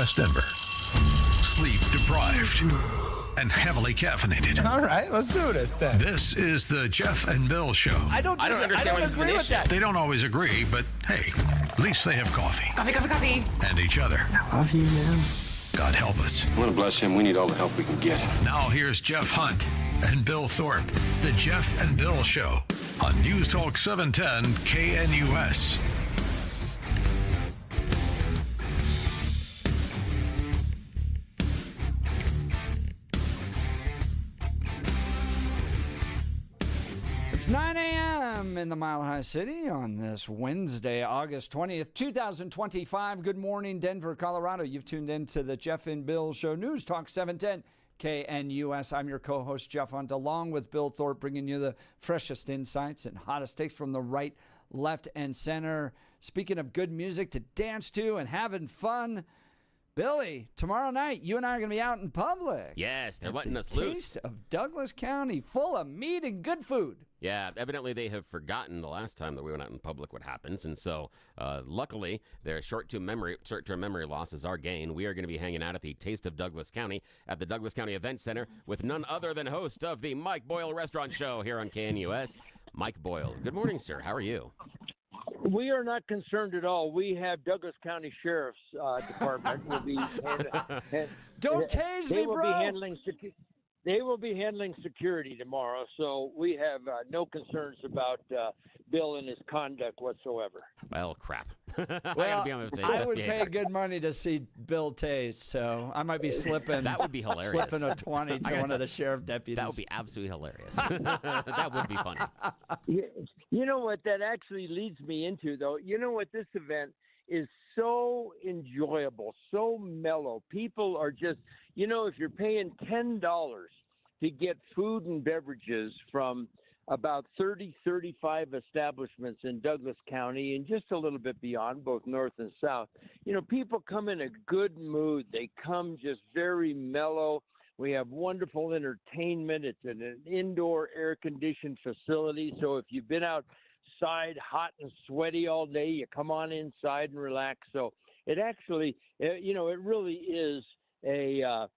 West Denver. Sleep deprived and heavily caffeinated. All right, let's do this then. This is the Jeff and Bill Show. I don't agree with that. They don't always agree, but hey, at least they have coffee. Coffee. And each other. I love you, man. God help us. I want to bless him. We need all the help we can get. Now here's Jeff Hunt and Bill Thorpe. The Jeff and Bill Show on News Talk 710 KNUS. It's 9 a.m. in the Mile High City on this Wednesday, August 20th, 2025. Good morning, Denver, Colorado. You've tuned in to the Jeff and Bill Show, News Talk 710 KNUS. I'm your co-host, Jeff Hunt, along with Bill Thorpe, bringing you the freshest insights and hottest takes from the right, left, and center. Speaking of good music to dance to and having fun, Billy, tomorrow night, you and I are going to be out in public. Yes, they're letting us loose. Taste of Douglas County, full of meat and good food. Yeah, evidently they have forgotten the last time that we went out in public what happens, and so luckily their short-term memory loss is our gain. We are going to be hanging out at the Taste of Douglas County at the Douglas County Event Center with none other than host of the Mike Boyle Restaurant Show here on KNUS, Mike Boyle. Good morning, sir. How are you? We are not concerned at all. We have Douglas County Sheriff's Department will be. Don't tase me, bro. They will be handling security tomorrow, so we have no concerns about Bill and his conduct whatsoever. Well, crap. Well, I would pay good money to see Bill tased, so I might be slipping. That would be hilarious. Slipping a 20 to one of the sheriff deputies. That would be absolutely hilarious. That would be funny. You know what that actually leads me into, though? You know what? This event is so enjoyable, so mellow. People are just, if you're paying $10 to get food and beverages from about 35 establishments in Douglas County and just a little bit beyond, both north and south, people come in a good mood. They come just very mellow. We have wonderful entertainment. It's an indoor air-conditioned facility, so if you've been outside hot and sweaty all day, you come on inside and relax. So it actually, it really is a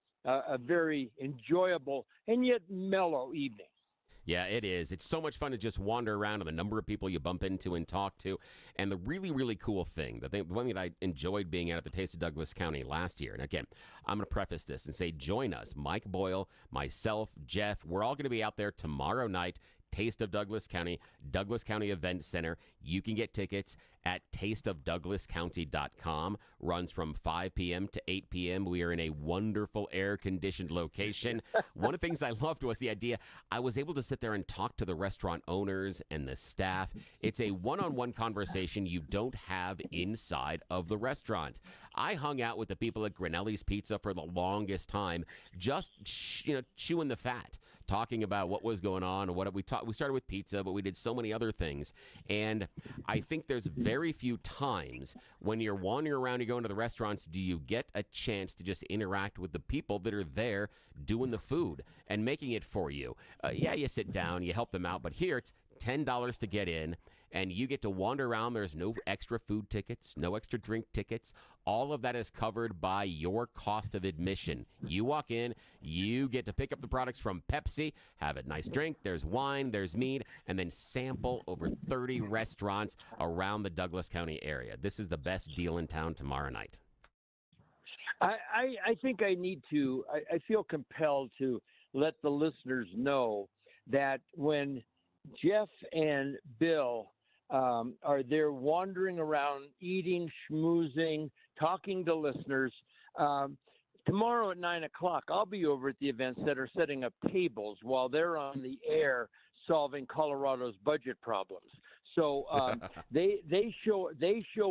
very enjoyable and yet mellow evening. Yeah, it is. It's so much fun to just wander around and the number of people you bump into and talk to. And the really, really cool thing, the one that I enjoyed being at the Taste of Douglas County last year. And again, I'm going to preface this and say, join us, Mike Boyle, myself, Jeff. We're all going to be out there tomorrow night. Taste of Douglas County Event Center. You can get tickets at tasteofdouglascounty.com. Runs from 5 p.m. to 8 p.m. We are in a wonderful air-conditioned location. One of the things I loved was the idea I was able to sit there and talk to the restaurant owners and the staff. It's a one-on-one conversation you don't have inside of the restaurant. I hung out with the people at Grinelli's Pizza for the longest time, just chewing the fat, talking about what was going on and what we taught. We started with pizza, but we did so many other things. And I think there's very few times when you're wandering around, you go into the restaurants, do you get a chance to just interact with the people that are there doing the food and making it for you. Yeah, you sit down, you help them out, but here it's $10 to get in, and you get to wander around. There's no extra food tickets, no extra drink tickets. All of that is covered by your cost of admission. You walk in, you get to pick up the products from Pepsi, have a nice drink, there's wine, there's mead, and then sample over 30 restaurants around the Douglas County area. This is the best deal in town tomorrow night. I think I feel compelled to let the listeners know that when Jeff and Bill are there wandering around, eating, schmoozing, talking to listeners. Tomorrow at 9 o'clock, I'll be over at the event center setting up tables while they're on the air solving Colorado's budget problems. So they show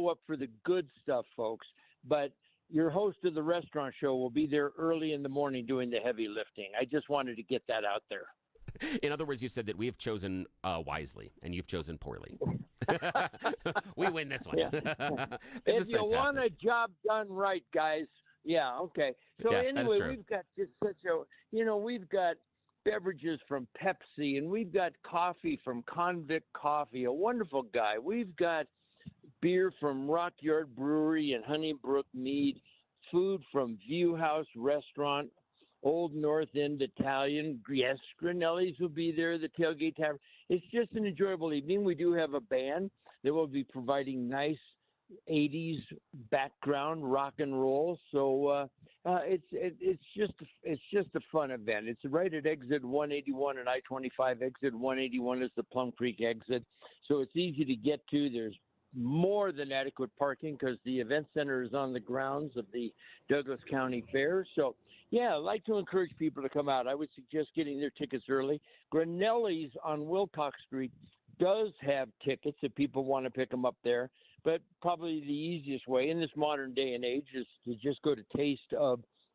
up for the good stuff, folks. But your host of the restaurant show will be there early in the morning doing the heavy lifting. I just wanted to get that out there. In other words, you said that we have chosen wisely, and you've chosen poorly. We win this one. Yeah. This if you want a job done right, guys, yeah, okay. So anyway, we've got just such a, we've got beverages from Pepsi, and we've got coffee from Convict Coffee, a wonderful guy. We've got beer from Rock Yard Brewery and Honeybrook Mead, food from View House Restaurant, Old North End Italian. Yes, Grinelli's will be there, the Tailgate Tavern. It's just an enjoyable evening. We do have a band that will be providing nice 80s background rock and roll. So it's just a fun event. It's right at exit 181 and I-25. Exit 181 is the Plum Creek exit, so it's easy to get to. There's more than adequate parking because the event center is on the grounds of the Douglas County Fair. So, yeah, I'd like to encourage people to come out. I would suggest getting their tickets early. Grinelli's on Wilcox Street does have tickets if people want to pick them up there, but probably the easiest way in this modern day and age is to just go to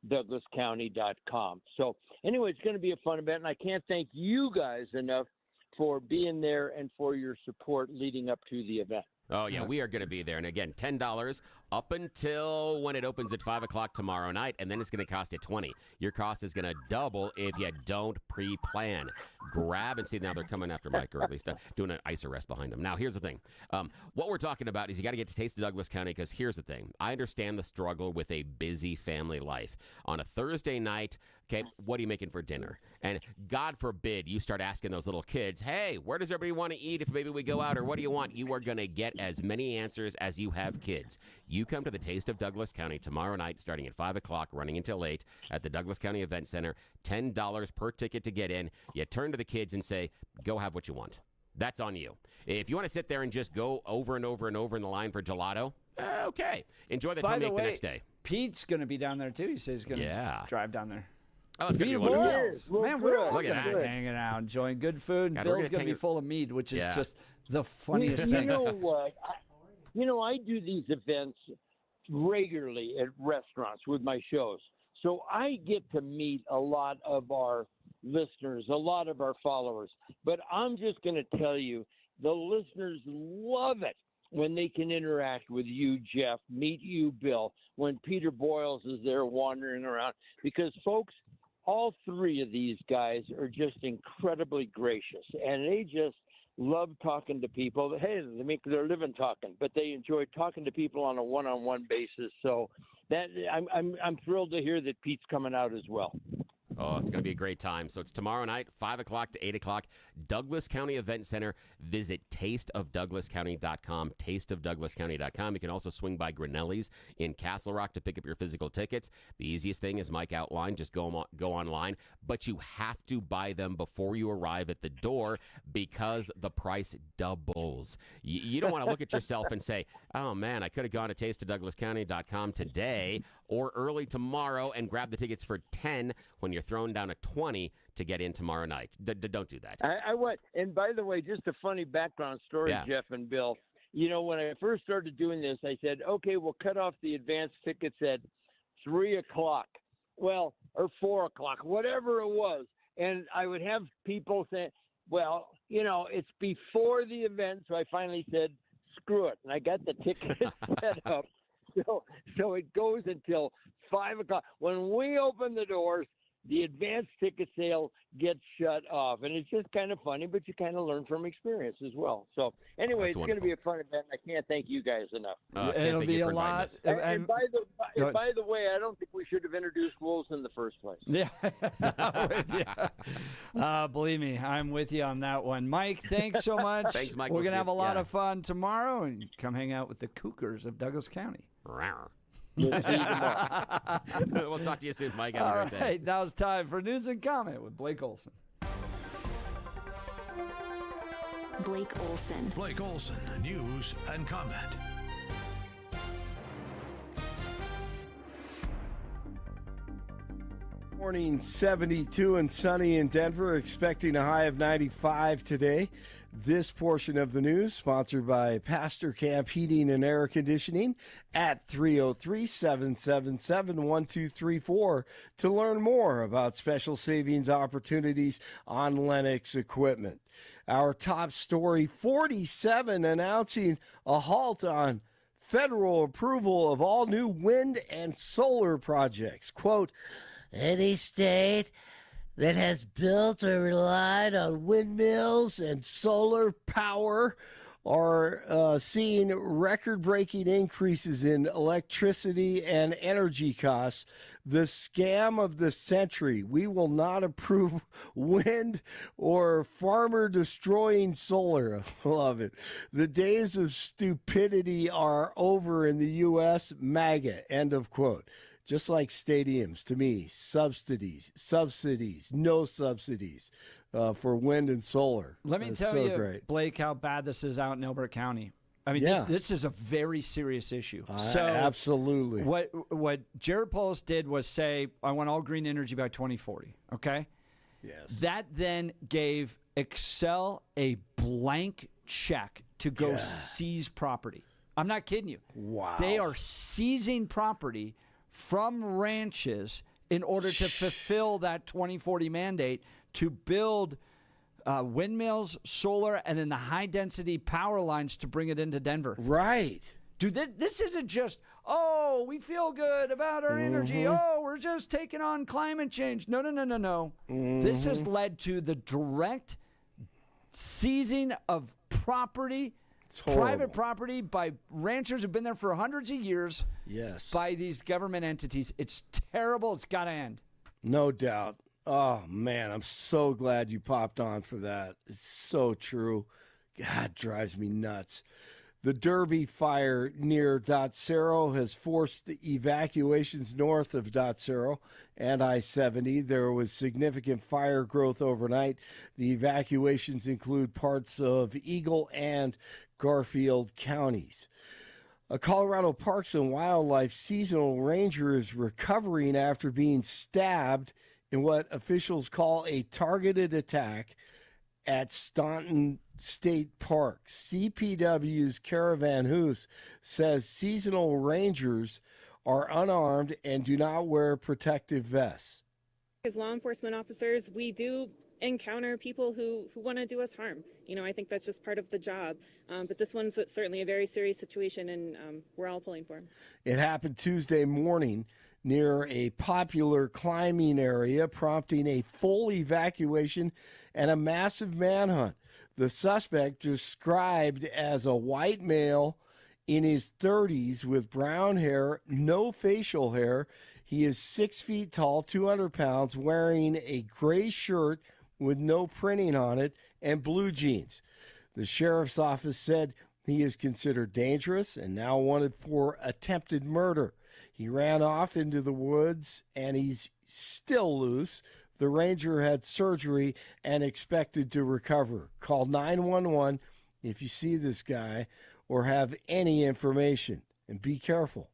tasteofdouglascounty.com. So, anyway, it's going to be a fun event, and I can't thank you guys enough for being there and for your support leading up to the event. Oh, yeah, we are going to be there. And again, $10 up until when it opens at 5 o'clock tomorrow night, and then it's going to cost you $20. Your cost is going to double if you don't pre-plan. Grab and see, now they're coming after Mike, or at least doing an ice arrest behind him. Now, here's the thing. What we're talking about is you got to get to Taste of Douglas County, because here's the thing. I understand the struggle with a busy family life. On a Thursday night, okay, what are you making for dinner? And God forbid you start asking those little kids, hey, where does everybody want to eat if maybe we go out, or what do you want? You are going to get as many answers as you have kids. You come to the Taste of Douglas County tomorrow night, starting at 5 o'clock, running until 8 at the Douglas County Event Center. $10 per ticket to get in. You turn to the kids and say, go have what you want. That's on you. If you want to sit there and just go over and over and over in the line for gelato, okay. Enjoy the tummy ache the next day. Pete's going to be down there, too. He says he's going to drive down there. Oh, it's going to be Peter wonderful. Boyles. Man, we're all Look going at to that. be hanging out, enjoying good food. God, Bill's going to be full of mead, which is just the funniest You thing. know what? I do these events regularly at restaurants with my shows. So I get to meet a lot of our listeners, a lot of our followers. But I'm just going to tell you, the listeners love it when they can interact with you, Jeff, meet you, Bill, when Peter Boyles is there wandering around. Because, folks, all three of these guys are just incredibly gracious, and they just love talking to people. Hey, they make their living talking, but they enjoy talking to people on a one-on-one basis. So that I'm thrilled to hear that Pete's coming out as well. Oh, it's going to be a great time. So it's tomorrow night, 5 o'clock to 8 o'clock, Douglas County Event Center. Visit tasteofdouglascounty.com, tasteofdouglascounty.com. You can also swing by Grinelli's in Castle Rock to pick up your physical tickets. The easiest thing, as Mike outlined, just go online. But you have to buy them before you arrive at the door because the price doubles. You don't want to look at yourself and say, oh, man, I could have gone to tasteofdouglascounty.com today or early tomorrow and grabbed the tickets for $10 when you're throwing down a $20 to get in tomorrow night. Don't do that. I went, and by the way, just a funny background story, Jeff and Bill. When I first started doing this, I said, okay, we'll cut off the advance tickets at 3 o'clock. Well, or 4 o'clock, whatever it was. And I would have people say, well, it's before the event. So I finally said, screw it. And I got the tickets set up. So it goes until 5 o'clock. When we open the doors, the advanced ticket sale gets shut off. And it's just kind of funny, but you kind of learn from experience as well. So anyway, it's going to be a fun event. I can't thank you guys enough. It'll be a lot. And by the way, I don't think we should have introduced wolves in the first place. Yeah. Believe me, I'm with you on that one. Mike, thanks so much. Thanks, Mike. We're going to have a lot of fun tomorrow and come hang out with the Cougars of Douglas County. We'll talk to you soon, Mike. Have a great day. All right, now it's time for News and Comment with Blake Olson. Blake Olson. Blake Olson, News and Comment. Morning, 72 and sunny in Denver, expecting a high of 95 today. This portion of the news sponsored by Pastor Camp Heating and Air Conditioning at 303-777-1234 to learn more about special savings opportunities on Lennox equipment. Our top story, 47 announcing a halt on federal approval of all new wind and solar projects. Quote, any state that has built or relied on windmills and solar power are seeing record-breaking increases in electricity and energy costs. The scam of the century. We will not approve wind or farmer-destroying solar. I love it. The days of stupidity are over in the U.S. MAGA, end of quote. Just like stadiums, to me, subsidies, no subsidies for wind and solar. Let me tell you, great. Blake, how bad this is out in Elbert County. I mean, this is a very serious issue. Absolutely. What Jared Polis did was say, I want all green energy by 2040, okay? Yes. That then gave Excel a blank check to go seize property. I'm not kidding you. Wow. They are seizing property from ranches in order to fulfill that 2040 mandate to build windmills, solar, and then the high-density power lines to bring it into Denver. Right. Dude, this isn't just, oh, we feel good about our energy. Oh, we're just taking on climate change. No. This has led to the direct seizing of property, private property by ranchers who've been there for hundreds of years. Yes. By these government entities. It's terrible. It's got to end. No doubt. Oh, man, I'm so glad you popped on for that. It's so true. God, drives me nuts. The Derby fire near Dotsero has forced evacuations north of Dotsero and I-70. There was significant fire growth overnight. The evacuations include parts of Eagle and Garfield counties. A Colorado Parks and Wildlife seasonal ranger is recovering after being stabbed in what officials call a targeted attack at Staunton State Park. CPW's Caravan Hoos says seasonal rangers are unarmed and do not wear protective vests. As law enforcement officers, we do encounter people who want to do us harm. You know, I think that's just part of the job. But this one's certainly a very serious situation, and we're all pulling for him. It happened Tuesday morning near a popular climbing area, prompting a full evacuation and a massive manhunt. The suspect, described as a white male in his 30s with brown hair, no facial hair. He is 6 feet tall, 200 pounds, wearing a gray shirt with no printing on it and blue jeans. The sheriff's office said he is considered dangerous and now wanted for attempted murder. He ran off into the woods and he's still loose. The ranger had surgery and expected to recover. Call 911 if you see this guy or have any information, and be careful.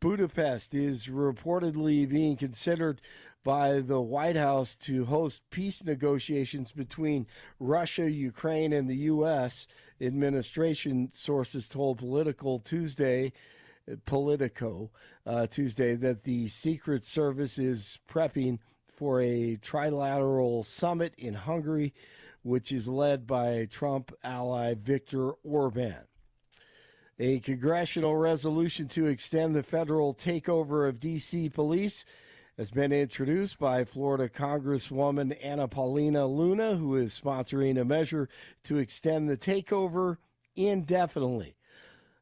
Budapest is reportedly being considered by the White House to host peace negotiations between Russia, Ukraine, and the U.S. administration, sources told Politico Tuesday that the Secret Service is prepping for a trilateral summit in Hungary, which is led by Trump ally Viktor Orban. A congressional resolution to extend the federal takeover of D.C. police has been introduced by Florida Congresswoman Anna Paulina Luna, who is sponsoring a measure to extend the takeover indefinitely.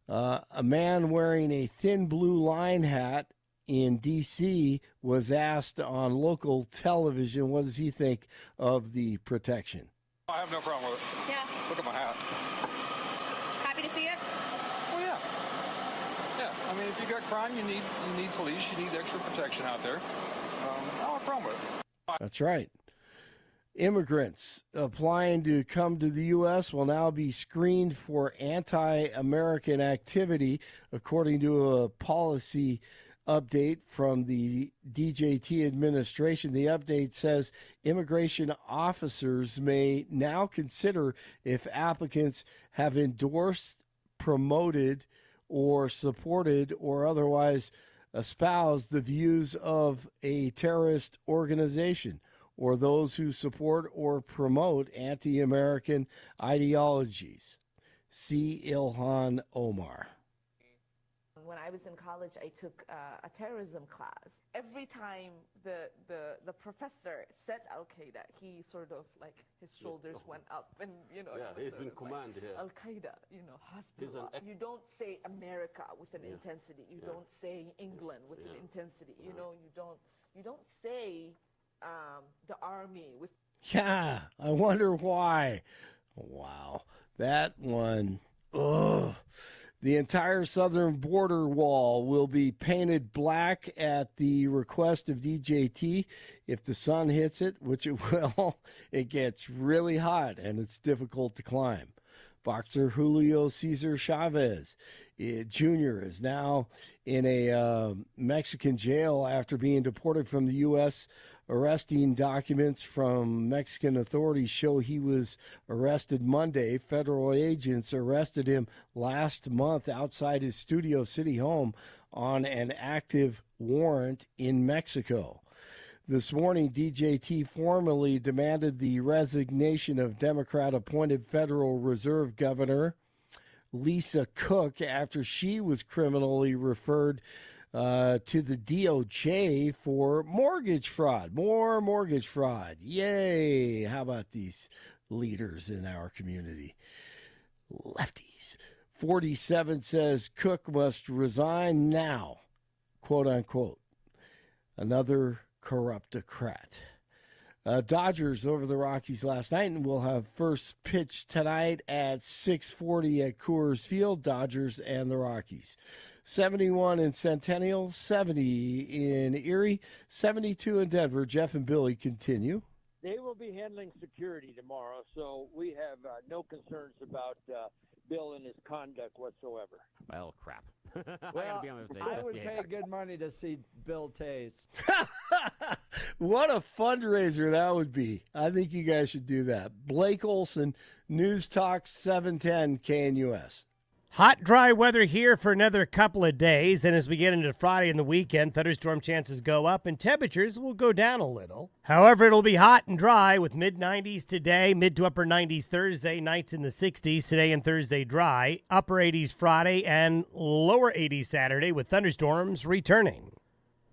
A man wearing a thin blue line hat in D.C. was asked on local television, what does he think of the protection? I have no problem with it. Yeah. Look at my hat. Happy to see it? Well, yeah. Yeah. I mean, if you got crime, you need police, you need extra protection out there. I don't have a problem with it. That's right. Immigrants applying to come to the U.S. will now be screened for anti-American activity, according to a policy update from the DJT administration. The update says immigration officers may now consider if applicants have endorsed, promoted, or supported or otherwise espoused the views of a terrorist organization, or those who support or promote anti-American ideologies. See Ilhan Omar. when I was in college, I took a terrorism class. Every time the professor said Al-Qaeda, he sort of like his shoulders went up, and you know, he's in command here. Al-Qaeda, you know, Hasbullah. You don't say America with an intensity. You don't say England with an intensity. You know, you don't say the army with. Yeah, I wonder why. Wow, that one. Ugh. The entire southern border wall will be painted black at the request of DJT. If the sun hits it, which it will, it gets really hot and it's difficult to climb. Boxer Julio Cesar Chavez Jr. is now in a Mexican jail after being deported from the U.S. Arresting documents from Mexican authorities show he was arrested Monday. Federal agents arrested him last month outside his Studio City home on an active warrant in Mexico. This morning, DJT formally demanded the resignation of Democrat-appointed Federal Reserve Governor Lisa Cook after she was criminally referred to the DOJ for mortgage fraud. More mortgage fraud. Yay. How about these leaders in our community? Lefties. 47 says Cook must resign now, quote unquote. Another corruptocrat. Dodgers over the Rockies last night and will have first pitch tonight at 6:40 at Coors Field. Dodgers and the Rockies. 71 in Centennial, 70 in Erie, 72 in Denver. Jeff and Billy continue. They will be handling security tomorrow, so we have no concerns about Bill and his conduct whatsoever. Well, crap. Well, I would pay good money to see Bill Taste. What a fundraiser that would be. I think you guys should do that. Blake Olson, News Talk 710 KNUS. Hot, dry weather here for another couple of days, and as we get into Friday and the weekend, thunderstorm chances go up and temperatures will go down a little. However, it'll be hot and dry with mid-90s today, mid to upper 90s Thursday, nights in the 60s, today and Thursday dry, upper 80s Friday, and lower 80s Saturday with thunderstorms returning.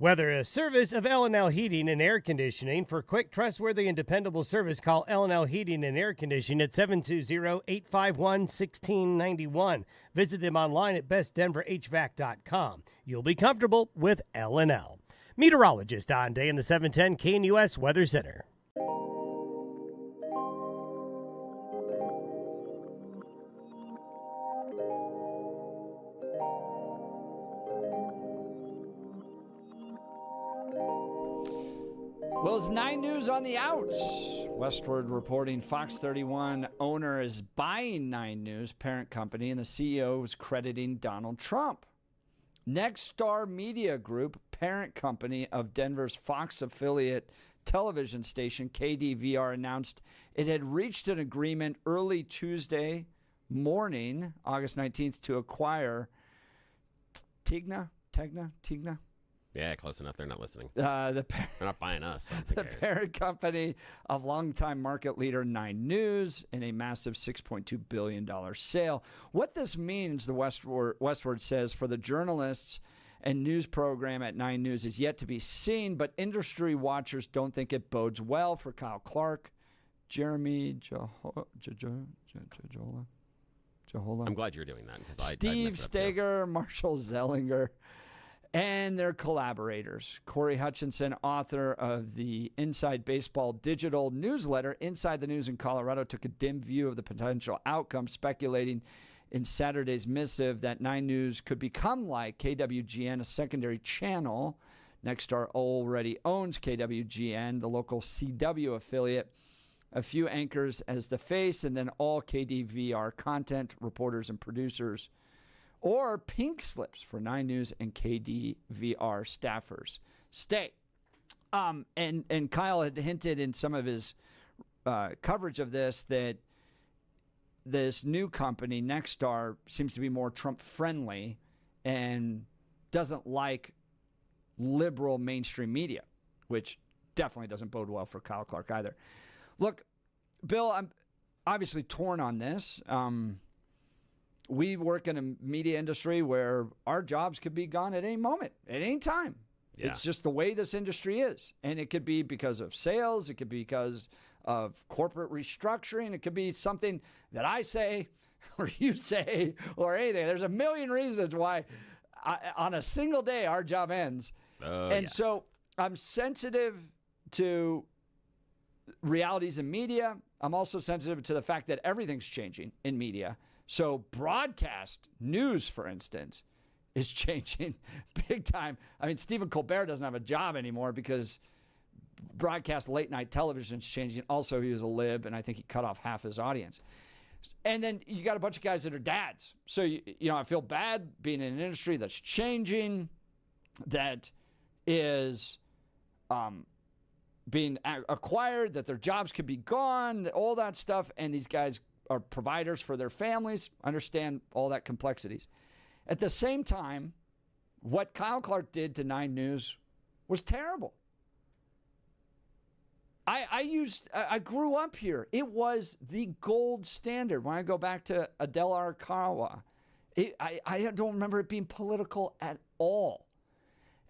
Weather, a service of L&L Heating and Air Conditioning. For quick, trustworthy, and dependable service, call L&L Heating and Air Conditioning at 720-851-1691. Visit them online at bestdenverhvac.com. You'll be comfortable with L&L. Meteorologist on day in the 710 KNUS Weather Center. Well, it's 9 News on the outs. Westward reporting Fox 31 owner is buying 9 News, parent company, and the CEO is crediting Donald Trump. Nexstar Media Group, parent company of Denver's Fox affiliate television station KDVR, announced it had reached an agreement early Tuesday morning, August 19th, to acquire Tegna? Yeah, close enough. They're not listening. They're not buying us. So the parent company of longtime market leader 9 News in a massive $6.2 billion sale. What this means, the Westward says, for the journalists and news program at 9 News is yet to be seen, but industry watchers don't think it bodes well for Kyle Clark, Jeremy Jahola. I'm glad you're doing that. Steve Steger, Marshall Zellinger, and their collaborators. Corey Hutchinson, author of the Inside Baseball digital newsletter, Inside the News in Colorado, took a dim view of the potential outcome, speculating in Saturday's missive that 9 News could become like KWGN, a secondary channel. Nexstar already owns KWGN, the local CW affiliate, a few anchors as the face, and then all KDVR content, reporters, and producers. Or pink slips for 9 News and KDVR staffers. Stay. And Kyle had hinted in some of his coverage of this that this new company, Nexstar, seems to be more Trump-friendly and doesn't like liberal mainstream media, which definitely doesn't bode well for Kyle Clark either. Look, Bill, I'm obviously torn on this. we work in a media industry where our jobs could be gone at any moment, at any time. Yeah. It's just the way this industry is. And it could be because of sales. It could be because of corporate restructuring. It could be something that I say or you say or anything. There's a million reasons why on a single day our job ends. So I'm sensitive to realities in media. I'm also sensitive to the fact that everything's changing in media. So broadcast news, for instance, is changing big time. I mean, Stephen Colbert doesn't have a job anymore because broadcast late night television is changing. Also, he was a lib, and I think he cut off half his audience. And then you got a bunch of guys that are dads. So, I feel bad being in an industry that's changing, that is being acquired, that their jobs could be gone, all that stuff. And these guys are providers for their families, understand all that complexities. At the same time, what Kyle Clark did to 9 News was terrible. I grew up here. It was the gold standard. When I go back to Adele Arakawa, I don't remember it being political at all.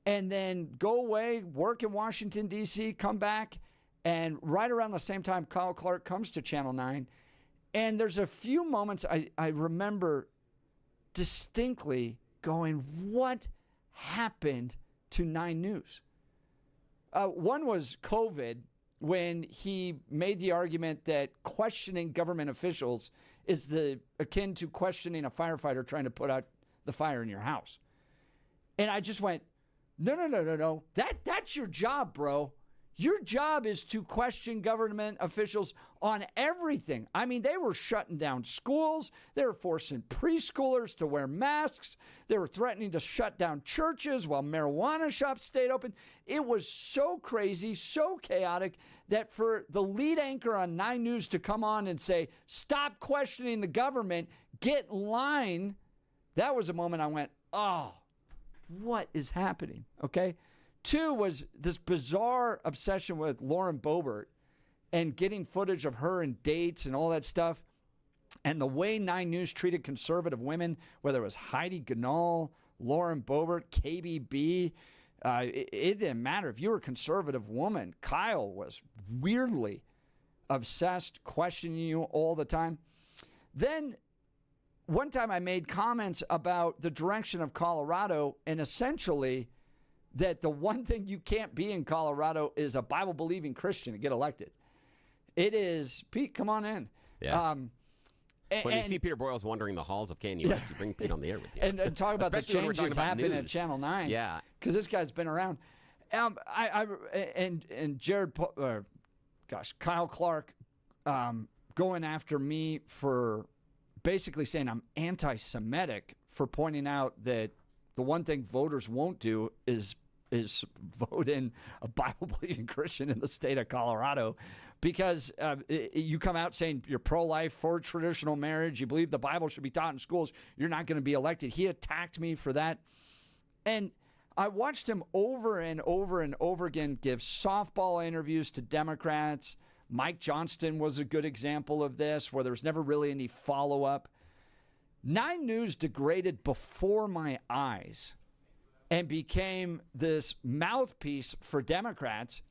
And then go away, work in Washington, D.C., come back, and right around the same time, Kyle Clark comes to Channel 9. And there's a few moments I remember distinctly going, what happened to 9 News? One was COVID, when he made the argument that questioning government officials is akin to questioning a firefighter trying to put out the fire in your house. And I just went, no. That's your job, bro. Your job is to question government officials on everything. I mean, they were shutting down schools. They were forcing preschoolers to wear masks. They were threatening to shut down churches while marijuana shops stayed open. It was so crazy, so chaotic, that for the lead anchor on 9 News to come on and say, stop questioning the government, get in line, that was a moment I went, oh, what is happening? Okay? 2 was this bizarre obsession with Lauren Boebert and getting footage of her and dates and all that stuff. And the way 9 News treated conservative women, whether it was Heidi Ganahl, Lauren Boebert, KBB, it didn't matter. If you were a conservative woman, Kyle was weirdly obsessed, questioning you all the time. Then one time I made comments about the direction of Colorado and essentially that the one thing you can't be in Colorado is a Bible-believing Christian to get elected. It is, Pete, come on in. Yeah. When you see Peter Boyle's wandering the halls of KNUS, you bring Pete on the air with you. And talk about Especially the changes happening at Channel 9. Yeah. Because this guy's been around. And Jared, Kyle Clark going after me for basically saying I'm anti-Semitic for pointing out that the one thing voters won't do is vote in a Bible-believing Christian in the state of Colorado, because you come out saying you're pro-life, for traditional marriage, you believe the Bible should be taught in schools, you're not going to be elected. He attacked me for that. And I watched him over and over and over again give softball interviews to Democrats. Mike Johnston was a good example of this, where there was never really any follow-up. 9 News degraded before my eyes and became this mouthpiece for Democrats.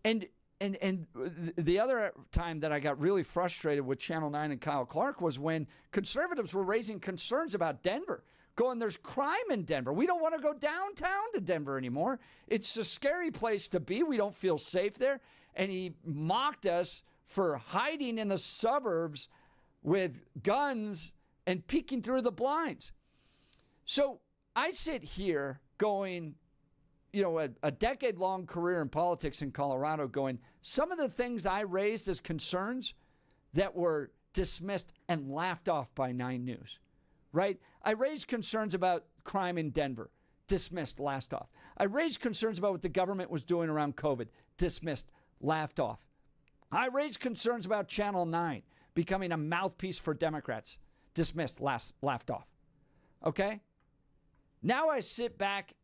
And the other time that I got really frustrated with Channel 9 and Kyle Clark was when conservatives were raising concerns about Denver, going, there's crime in Denver. We don't want to go downtown to Denver anymore. It's a scary place to be. We don't feel safe there. And he mocked us for hiding in the suburbs with guns and peeking through the blinds. So I sit here going, a decade-long career in politics in Colorado, going, some of the things I raised as concerns that were dismissed and laughed off by 9 News, right? I raised concerns about crime in Denver, dismissed, laughed off. I raised concerns about what the government was doing around COVID, dismissed, laughed off. I raised concerns about Channel 9 becoming a mouthpiece for Democrats, dismissed, laughed off. Okay? Now I sit back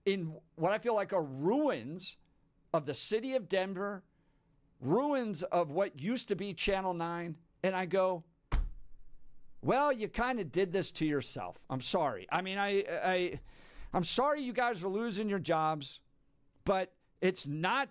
in what I feel like are ruins of the city of Denver, ruins of what used to be Channel 9, and I go, well, you kind of did this to yourself. I'm sorry. I mean, I'm sorry you guys are losing your jobs, but it's not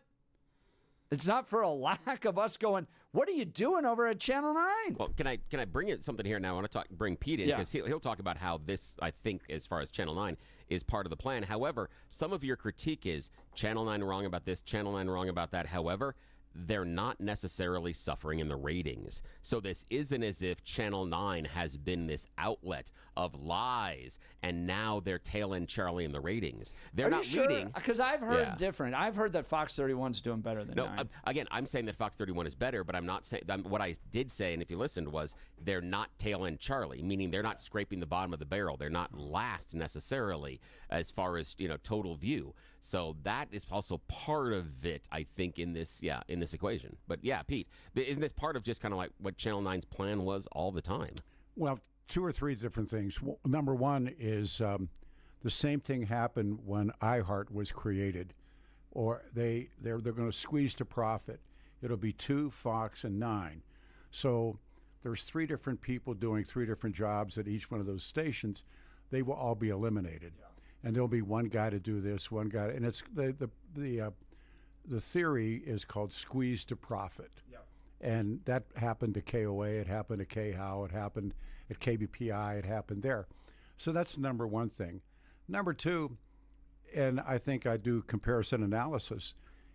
for a lack of us going, what are you doing over at Channel 9? Well, can I bring in something here now? I want to bring Pete in because he'll talk about how this, I think, as far as Channel 9 is part of the plan. However, some of your critique is Channel 9 wrong about this, Channel 9 wrong about that. However, they're not necessarily suffering in the ratings. So this isn't as if Channel 9 has been this outlet of lies, and now they're tailing Charlie in the ratings. They're not leading. Because I've heard different. I've heard that Fox 31's doing better than 9. Again, I'm saying that Fox 31 is better, but I'm not saying what I did say, and if you listened, was they're not tailing Charlie, meaning they're not scraping the bottom of the barrel. They're not last necessarily as far as total view. So that is also part of it, I think, in this equation. But yeah, Pete, isn't this part of just kind of like what Channel 9's plan was all the time? Well, 2 or 3 different things. Number one is the same thing happened when iHeart was created, or they're going to squeeze to profit. It'll be 2, Fox, and 9. So there's 3 different people doing 3 different jobs at each one of those stations. They will all be eliminated. Yeah. And there'll be one guy to do this, one guy, and it's the theory is called squeeze to profit. Yeah. And that happened to KOA, it happened to KHOW, it happened at KBPI, it happened there. So that's number one thing. Number two, and I think I do comparison analysis,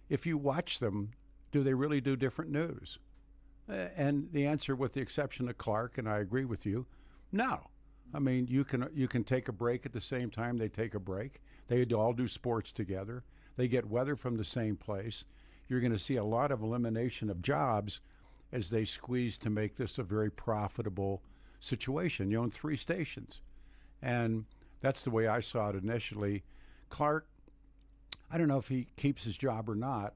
if you watch them, do they really do different news? And the answer, with the exception of Clark, and I agree with you, no. I mean, you can take a break at the same time they take a break. They all do sports together. They get weather from the same place. You're going to see a lot of elimination of jobs as they squeeze to make this a very profitable situation. You own 3 stations. And that's the way I saw it initially. Clark, I don't know if he keeps his job or not,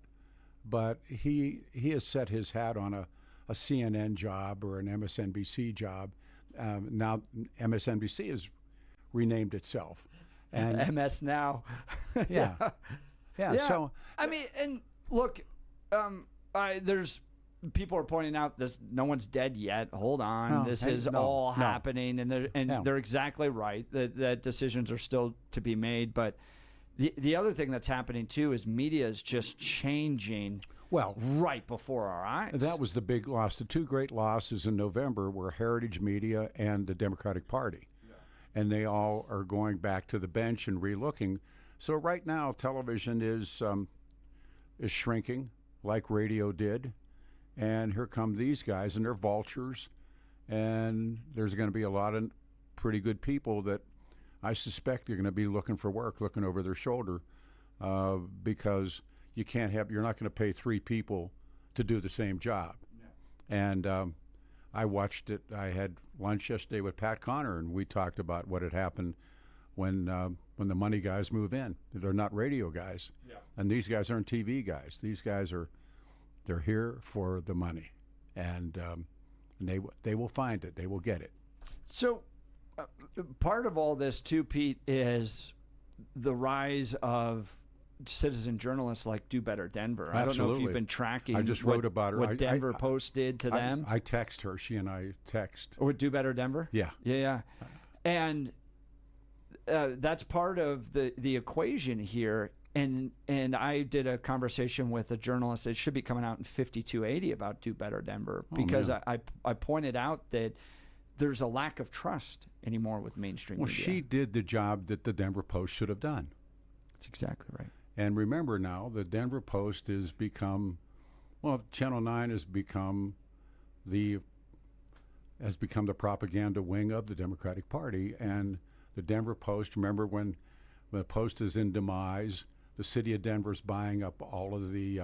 but he has set his hat on a CNN job or an MSNBC job. Now MSNBC has renamed itself. And MS Now. Yeah. So I mean, and look, there's people are pointing out this. No one's dead yet. Hold on, this is all happening, and they're exactly right. That decisions are still to be made. But the other thing that's happening too is media is just changing. Well, right before our eyes. That was the big loss. The 2 great losses in November were Heritage Media and the Democratic Party. Yeah. And they all are going back to the bench and relooking. So right now, television is shrinking like radio did. And here come these guys, and they're vultures. And there's going to be a lot of pretty good people that I suspect are going to be looking for work, looking over their shoulder, because you're not going to pay 3 people to do the same job. Yeah. And I watched it. I had lunch yesterday with Pat Connor, and we talked about what had happened when the money guys move in. They're not radio guys. Yeah. And these guys aren't TV guys. These guys they're here for the money. And they will find it. They will get it. So part of all this too, Pete, is the rise of citizen journalists like Do Better Denver. Absolutely. I don't know if you've been tracking. I just wrote about her. What Denver Post did to them. I text her. She and I text. Or Do Better Denver? Yeah. Yeah. And that's part of the equation here. And I did a conversation with a journalist. It should be coming out in 5280 about Do Better Denver, because I pointed out that there's a lack of trust anymore with mainstream media. Well, she did the job that the Denver Post should have done. That's exactly right. And remember now, the Denver Post has become, Channel 9 has become the propaganda wing of the Democratic Party. And the Denver Post, remember when the Post is in demise, the city of Denver's buying up all of the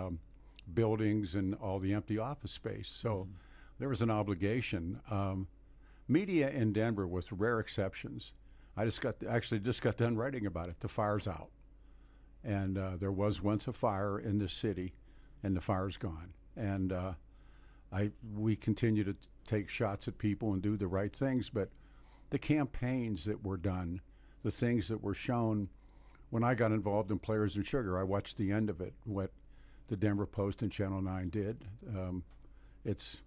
buildings and all the empty office space. So there was an obligation. Media in Denver, with rare exceptions, I just got done writing about it. The fire's out. And there was once a fire in the city, and the fire's gone. And we continue to take shots at people and do the right things, but the campaigns that were done, the things that were shown, when I got involved in Players and Sugar, I watched the end of it, what the Denver Post and Channel 9 did. It's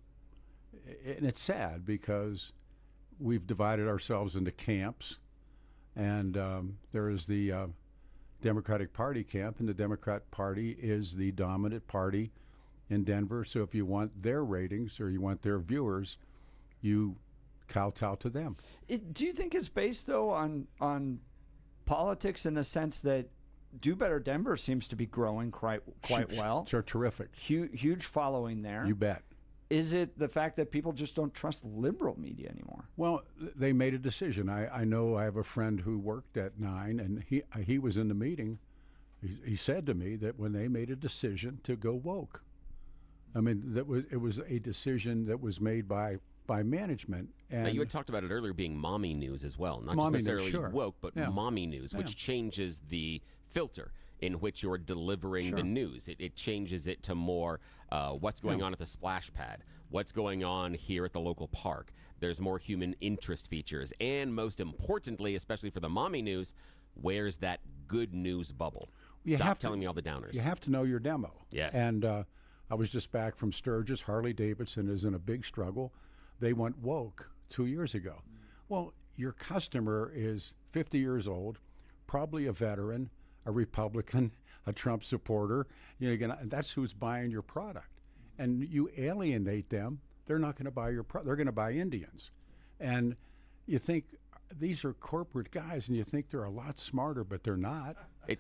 sad because we've divided ourselves into camps, and there is the Democratic Party camp, and the Democrat Party is the dominant party in Denver. So if you want their ratings or you want their viewers, you kowtow to them. Do you think it's based, though, on politics in the sense that Do Better Denver seems to be growing quite well? Sure, terrific. Huge following there. You bet. Is it the fact that people just don't trust liberal media anymore? Well, they made a decision. I know I have a friend who worked at 9, and he was in the meeting. He said to me that when they made a decision to go woke, I mean, it was a decision that was made by management. And now, you had talked about it earlier being mommy news as well, not mommy just necessarily news, sure. woke, but mommy news, which changes the filter in which you're delivering the news. It changes it to more what's going on at the splash pad, what's going on here at the local park. There's more human interest features. And most importantly, especially for the mommy news, where's that good news bubble? Stop telling me all the downers. You have to know your demo. Yes. And I was just back from Sturgis. Harley Davidson is in a big struggle. They went woke 2 years ago. Well, your customer is 50 years old, probably a veteran, a Republican, a Trump supporter. That's who's buying your product. And you alienate them, they're not going to buy your product. They're going to buy Indians. And you think these are corporate guys, and you think they're a lot smarter, but they're not.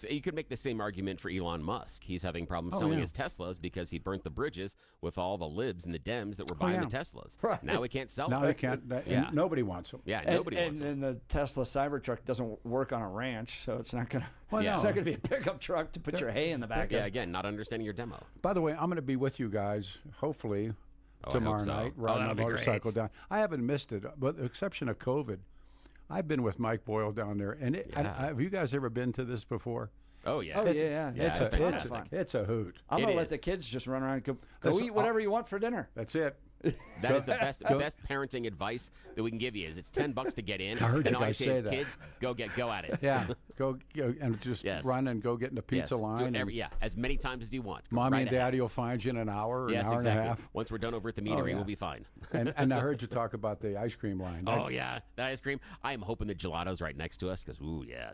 You could make the same argument for Elon Musk. He's having problems selling his Teslas because he burnt the bridges with all the libs and the Dems that were buying the Teslas. Right. Now he can't sell them. Now they can't. Nobody wants them. Yeah, nobody wants them. And the Tesla Cybertruck doesn't work on a ranch, so it's not going to. Well, It's not going to be a pickup truck to put your hay in the back Yeah, of. again, not understanding your demo. By the way, I'm going to be with you guys, hopefully, tomorrow so. night, Oh, riding that'll a be motorcycle great. down. I haven't missed it, but with the exception of COVID, I've been with Mike Boyle down there. And have you guys ever been to this before? Oh, yeah. It's a hoot. I'm going to let the kids just run around and go eat whatever you want for dinner. That's it. That is the best parenting advice that we can give you. Is it's $10 to get in. I heard and you all guys say say is, that. kids, go at it. Yeah, go and just run and go get in the pizza line. Do it as many times as you want. Go Mommy right and ahead. Daddy will find you in an hour or an hour exactly. and a half. Once we're done over at the meadery, we'll be fine. And I heard you talk about the ice cream line. That ice cream. I am hoping the gelato's right next to us because,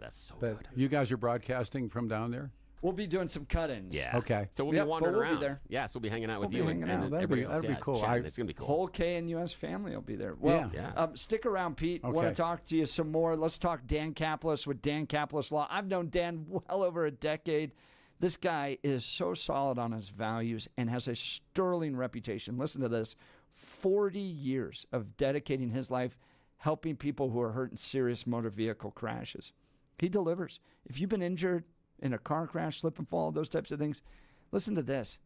that's so good. You guys are broadcasting from down there? We'll be doing some cut-ins. Yeah. Okay. So we'll be wandering we'll be around. there. Yes, we'll be hanging out with We'll you. be hanging out. That'd be cool. Chatting. It's going to be cool. Whole KNUS family will be there. Well, stick around, Pete. Okay. Want to talk to you some more. Let's talk Dan Caplis with Dan Caplis Law. I've known Dan well over a decade. This guy is so solid on his values and has a sterling reputation. Listen to this. 40 years of dedicating his life helping people who are hurt in serious motor vehicle crashes. He delivers. If you've been injured in a car crash, slip and fall, those types of things, listen to this.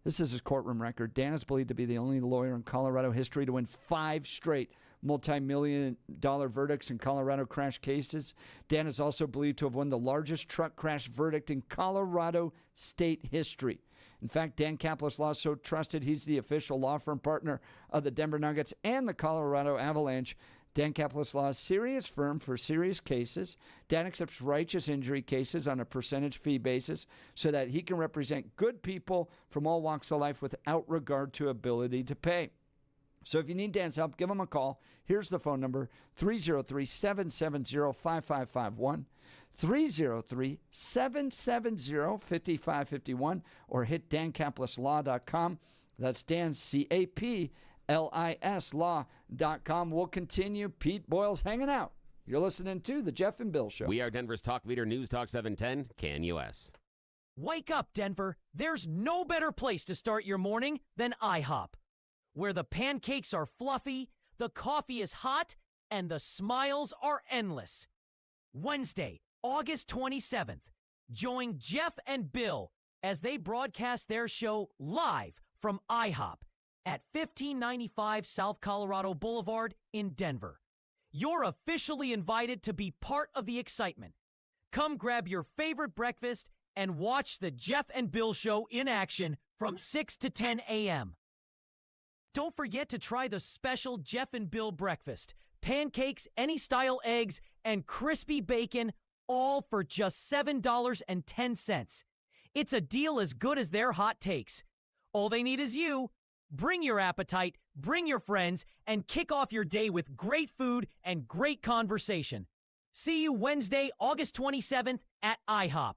This is his courtroom record. Dan is believed to be the only lawyer in Colorado history to win 5 straight multi-million-dollar verdicts in Colorado crash cases. Dan is also believed to have won the largest truck crash verdict in Colorado state history. In fact, Dan Caplis Law is so trusted, he's the official law firm partner of the Denver Nuggets and the Colorado Avalanche. Dan Caplis Law's serious firm for serious cases. Dan accepts righteous injury cases on a percentage fee basis so that he can represent good people from all walks of life without regard to ability to pay. So if you need Dan's help, give him a call. Here's the phone number, 303-770-5551, 303-770-5551, or hit dancaplisLaw.com. That's Dan, C-A-P-L-I-S law.com. We'll continue. Pete Boyle's hanging out. You're listening to The Jeff and Bill Show. We are Denver's talk leader, News Talk 710, KNUS. Wake up, Denver. There's no better place to start your morning than IHOP, where the pancakes are fluffy, the coffee is hot, and the smiles are endless. Wednesday, August 27th, join Jeff and Bill as they broadcast their show live from IHOP at 1595 South Colorado Boulevard in Denver. You're officially invited to be part of the excitement. Come grab your favorite breakfast and watch the Jeff and Bill Show in action from 6 to 10 a.m. Don't forget to try the special Jeff and Bill breakfast. Pancakes, any style eggs, and crispy bacon, all for just $7.10. It's a deal as good as their hot takes. All they need is you. Bring your appetite, bring your friends, and kick off your day with great food and great conversation. See you Wednesday, August 27th at IHOP.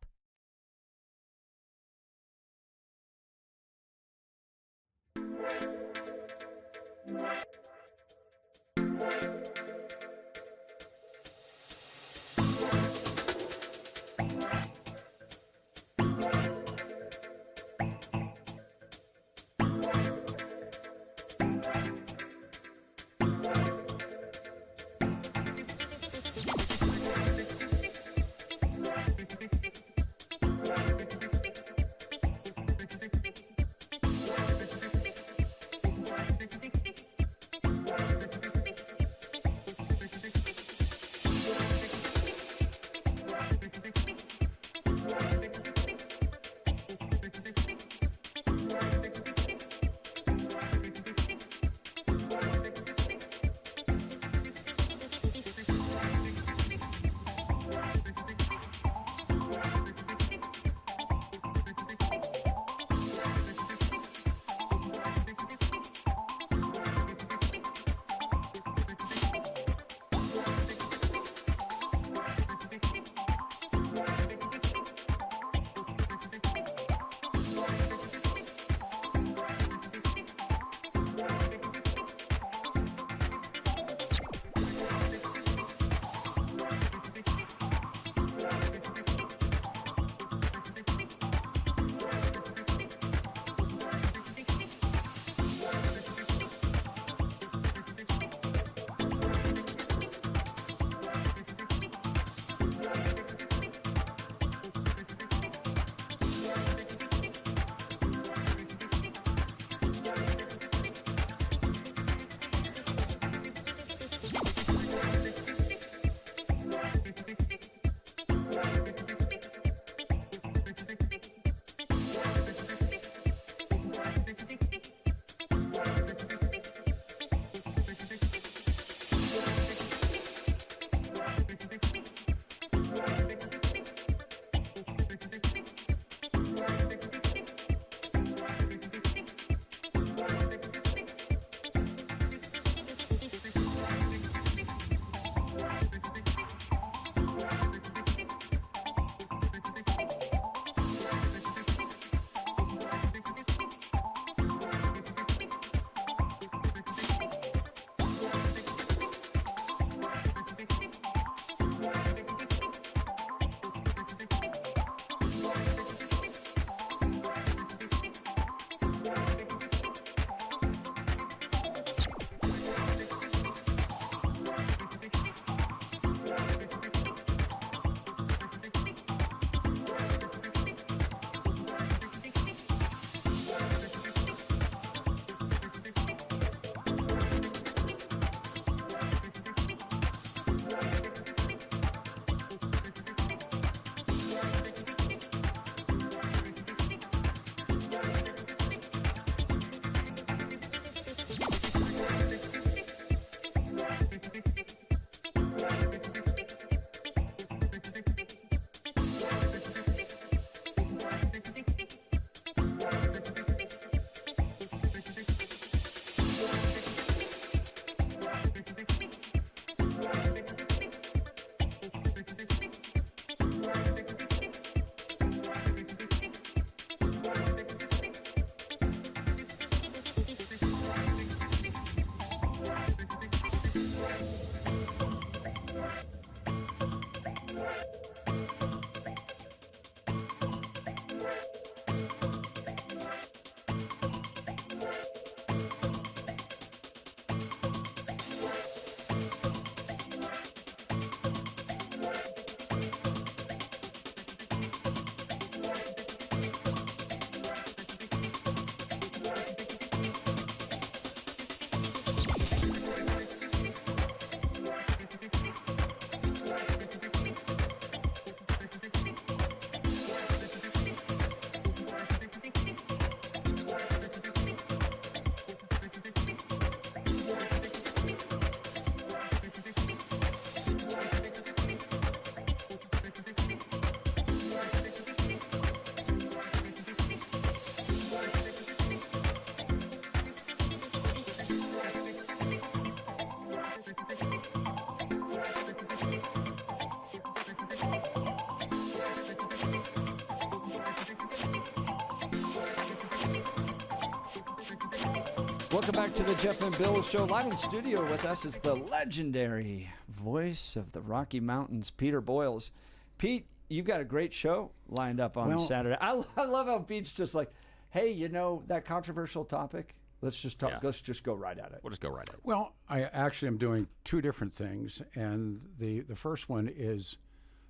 Welcome back to the Jeff and Bill Show. Live in studio with us is the legendary voice of the Rocky Mountains, Peter Boyles. Pete, you've got a great show lined up on Saturday. I love how Pete's just like, hey, you know, that controversial topic? Let's just talk. Yeah. Let's just go right at it. We'll just go right at it. Well, I actually am doing two different things, and the first one is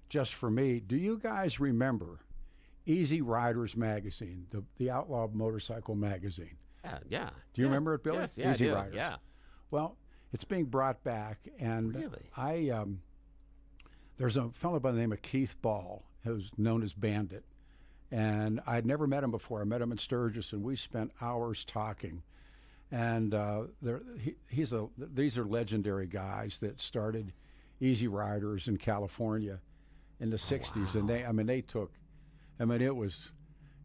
just for me. Do you guys remember Easy Riders magazine, the outlaw motorcycle magazine? Yeah. Do you remember it, Billy? Yes, yeah, Easy I do. Riders. Yeah. Well, it's being brought back, and really? There's a fellow by the name of Keith Ball, who's known as Bandit, and I'd never met him before. I met him in Sturgis, and we spent hours talking. And these are legendary guys that started Easy Riders in California in the '60s, and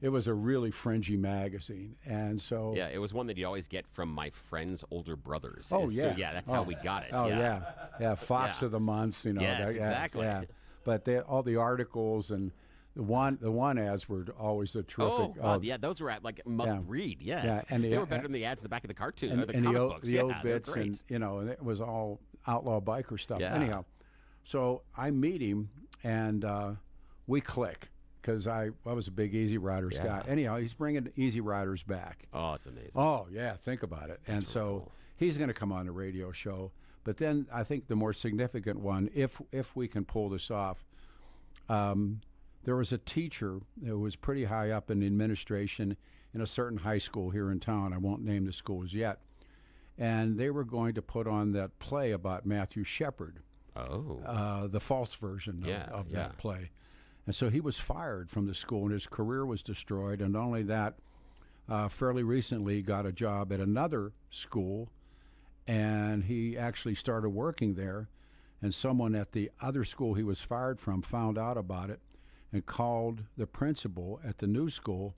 it was a really fringy magazine, and so it was one that you always get from my friend's older brothers. Oh so, yeah, that's how we got it. Oh yeah, Fox of the Month, you know. Yes, exactly. Yeah. But all the articles and the one ads were always a terrific. Those were must read. Yes, yeah, and they were better than the ads in the back of the cartoon or the and comic books. The old bits, and and it was all outlaw biker stuff. Yeah. Anyhow, so I meet him and we click because I was a big Easy Riders guy. Anyhow, he's bringing Easy Riders back. Oh, it's amazing. Oh yeah, think about it. And so he's going to come on the radio show. But then I think the more significant one, if we can pull this off. There was a teacher who was pretty high up in the administration in a certain high school here in town. I won't name the schools yet. And they were going to put on that play about Matthew Shepard. Oh. The false version of that play. And so he was fired from the school, and his career was destroyed. And not only that, fairly recently got a job at another school, and he actually started working there. And someone at the other school he was fired from found out about it and called the principal at the new school,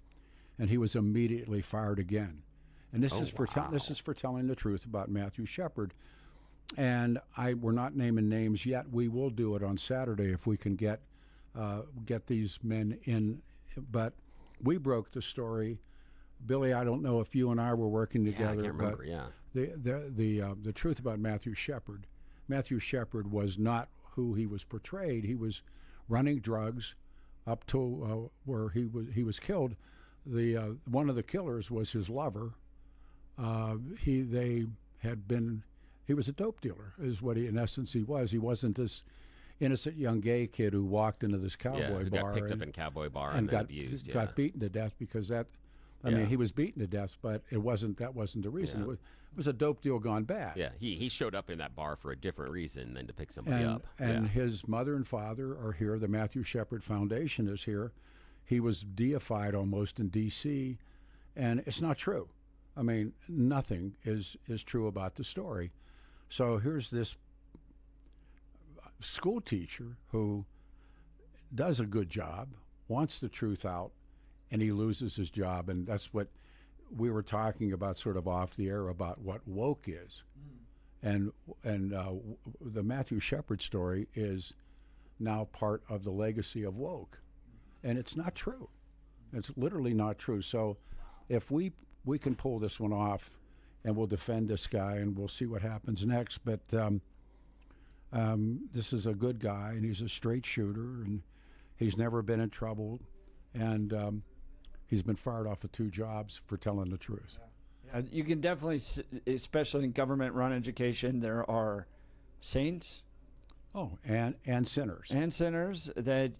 and he was immediately fired again. And this is for telling the truth about Matthew Shepard. And we're not naming names yet. We will do it on Saturday if we can get these men in. But we broke the story. Billy, I don't know if you and I were working together. I can't remember. The truth about Matthew Shepard. Matthew Shepard was not who he was portrayed. He was running drugs up to where he was killed. One of the killers was his lover. He was a dope dealer, is what he in essence he was. He wasn't this innocent young gay kid who walked into this cowboy bar got picked up in cowboy bar and got abused. Yeah. Got beaten to death because that. I mean, he was beaten to death, but that wasn't the reason. Yeah. It was a dope deal gone bad. Yeah, he showed up in that bar for a different reason than to pick somebody up. And his mother and father are here. The Matthew Shepard Foundation is here. He was deified almost in D.C., and it's not true. I mean, nothing is true about the story. So here's this school teacher who does a good job, wants the truth out, and he loses his job. And that's what we were talking about sort of off the air about what woke is. And the Matthew Shepard story is now part of the legacy of woke. And it's not true. It's literally not true. So if we can pull this one off, and we'll defend this guy, and we'll see what happens next. But this is a good guy, and he's a straight shooter, and he's never been in trouble. And he's been fired off of 2 jobs for telling the truth. You can definitely, especially in government-run education, there are saints. Oh, and sinners. And sinners that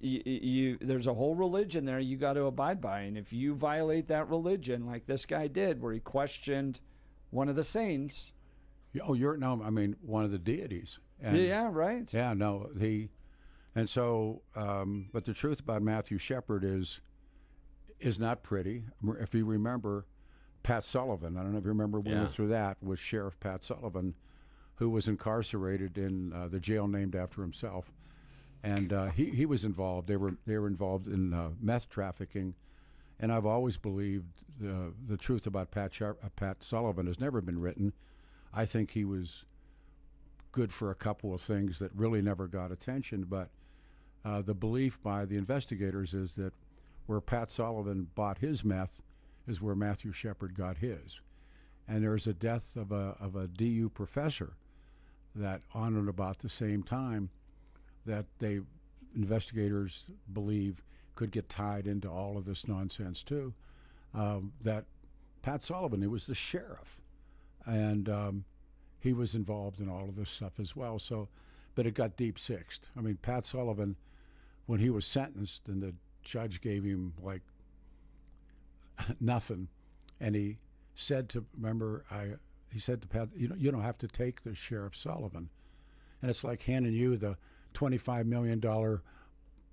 there's a whole religion there you got to abide by. And if you violate that religion, like this guy did, where he questioned one of the saints. Oh, one of the deities. And, yeah, right. Yeah, no, and so, but the truth about Matthew Shepard is not pretty. If you remember, Pat Sullivan, I don't know if you remember we went through that, was Sheriff Pat Sullivan, who was incarcerated in the jail named after himself. And he was involved. They were involved in meth trafficking. And I've always believed the truth about Pat Sullivan has never been written. I think he was good for a couple of things that really never got attention. But the belief by the investigators is that where Pat Sullivan bought his meth is where Matthew Shepard got his. and there's a death of a DU professor that on and about the same time that investigators believe could get tied into all of this nonsense too. That Pat Sullivan, he was the sheriff, and he was involved in all of this stuff as well. So, but it got deep sixed. I mean, Pat Sullivan, when he was sentenced, and the judge gave him like nothing, and he said to he said to Pat, you don't have to take this, Sheriff Sullivan, and it's like handing you the $25 million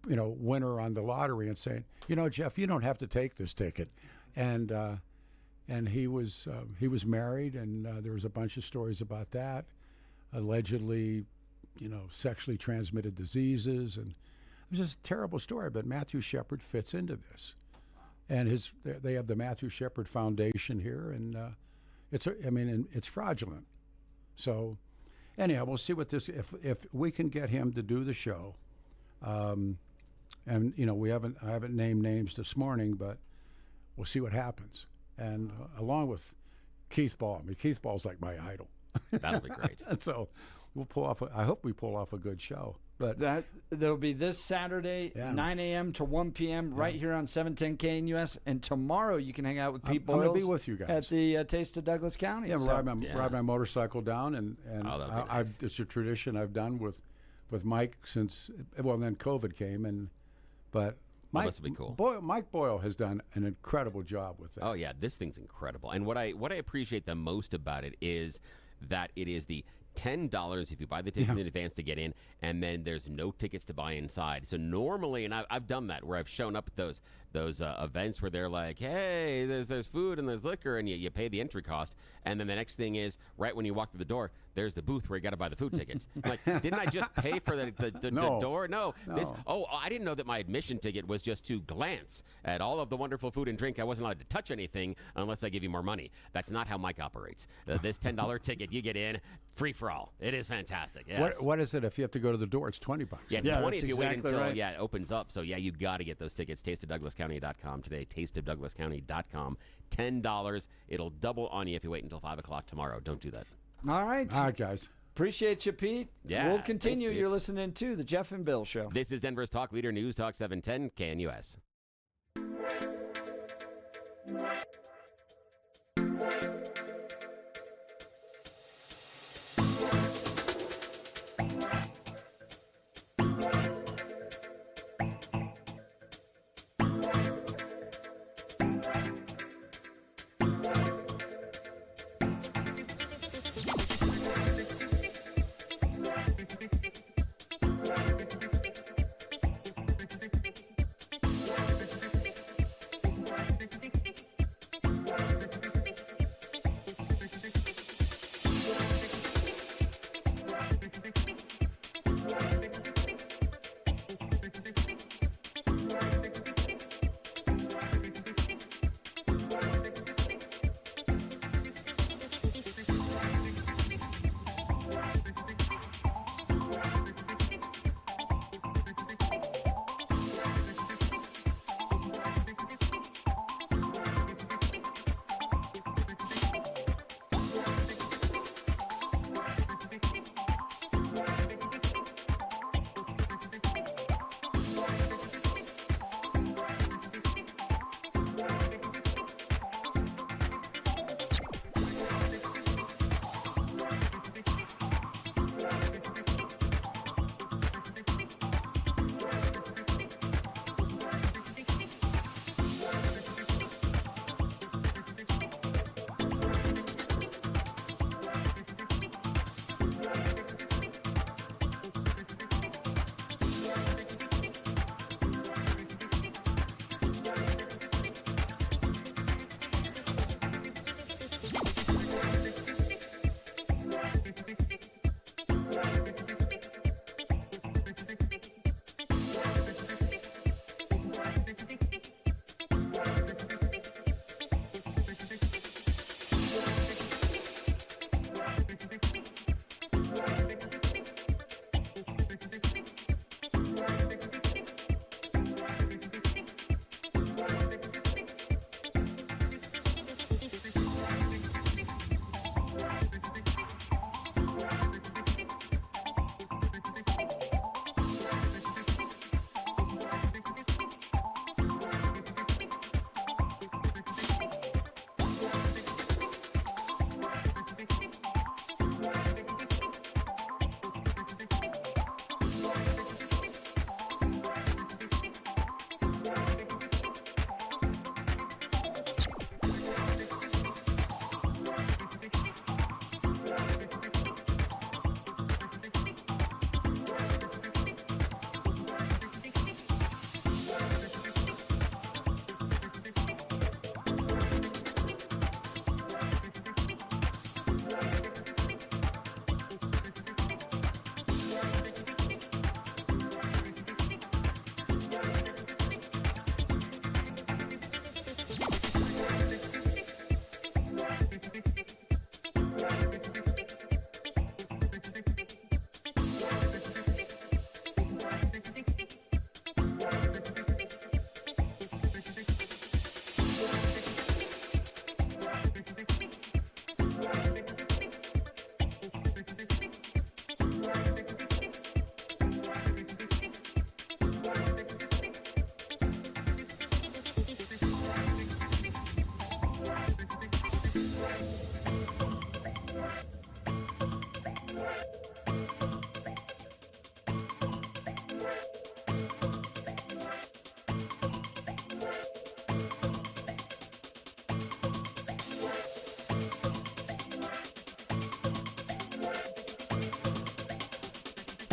winner on the lottery and saying, Jeff, you don't have to take this ticket. And he was married, and there was a bunch of stories about that, allegedly, sexually transmitted diseases, and it was just a terrible story. But Matthew Shepard fits into this, and they have the Matthew Shepard Foundation here, and it's fraudulent. So anyhow, we'll see what this if we can get him to do the show. And I haven't named names this morning, but we'll see what happens. And along with Keith Ball. I mean, Keith Ball's like my idol. That'll be great. So we'll pull off. I hope we pull off a good show. But that'll be this Saturday, 9 a.m. to 1 p.m. right here on 710 KNUS. And tomorrow you can hang out with Pete Boyles. I'm going to be with you guys at the Taste of Douglas County. Yeah, ride my motorcycle down, and nice. It's a tradition I've done with Mike since then COVID came, but. This will be cool. Mike Boyle has done an incredible job with that. Oh yeah, this thing's incredible. And what I appreciate the most about it is that it is the $10 if you buy the tickets in advance to get in, and then there's no tickets to buy inside. So normally, and I've done that where I've shown up at those events where they're like, hey, there's food and there's liquor, and you pay the entry cost, and then the next thing is right when you walk through the door, there's the booth where you got to buy the food tickets. Like, didn't I just pay for the door? No. I didn't know that my admission ticket was just to glance at all of the wonderful food and drink. I wasn't allowed to touch anything unless I give you more money. That's not how Mike operates. This $10 ticket, you get in, free for all. It is fantastic. Yes. What is it if you have to go to the door? It's $20. Yeah, it's 20 if you wait until it opens up. So yeah, you got to get those tickets. TasteofDouglasCounty.com today. TasteofDouglasCounty.com. $10. It'll double on you if you wait until 5 o'clock tomorrow. Don't do that. All right, guys. Appreciate you, Pete. Yeah, we'll continue. Thanks, You're listening to the Jeff and Bill Show. This is Denver's Talk Leader News Talk 710 KNUS.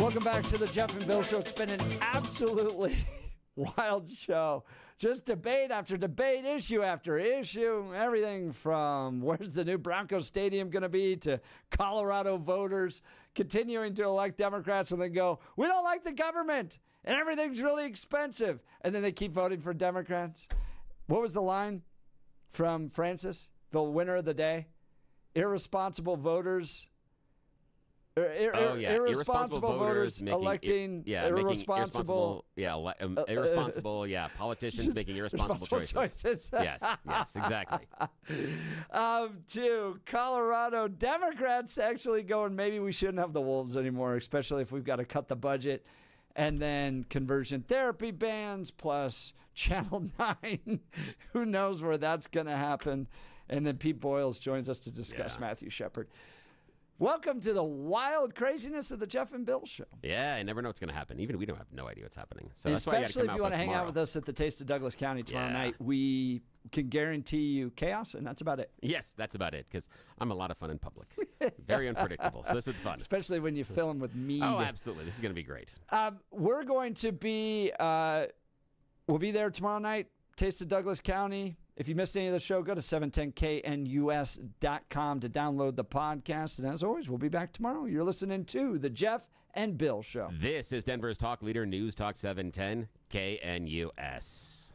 Welcome back to the Jeff and Bill Show. It's been an absolutely wild show. Just debate after debate, issue after issue. Everything from where's the new Broncos Stadium going to be to Colorado voters continuing to elect Democrats and then go, we don't like the government and everything's really expensive. And then they keep voting for Democrats. What was the line from Francis, the winner of the day? Irresponsible voters. Irresponsible voters electing irresponsible. Politicians making irresponsible choices. Yes, exactly. To Colorado Democrats actually going, maybe we shouldn't have the wolves anymore, especially if we've got to cut the budget. And then conversion therapy bans plus Channel 9. Who knows where that's going to happen. And then Pete Boyles joins us to discuss Matthew Shepard. Welcome to the wild craziness of the Jeff and Bill Show. Yeah, I never know what's going to happen. Even we don't have no idea what's happening. So especially if you want to hang out with us at the Taste of Douglas County tomorrow night, we can guarantee you chaos, and that's about it. Yes, that's about it, because I'm a lot of fun in public. Very unpredictable, so this is fun. Especially when you fill them with mead. Oh, absolutely. This is going to be great. We're going to be, we'll be there tomorrow night, Taste of Douglas County. If you missed any of the show, go to 710knus.com to download the podcast. And as always, we'll be back tomorrow. You're listening to The Jeff and Bill Show. This is Denver's Talk Leader, News Talk 710 KNUS.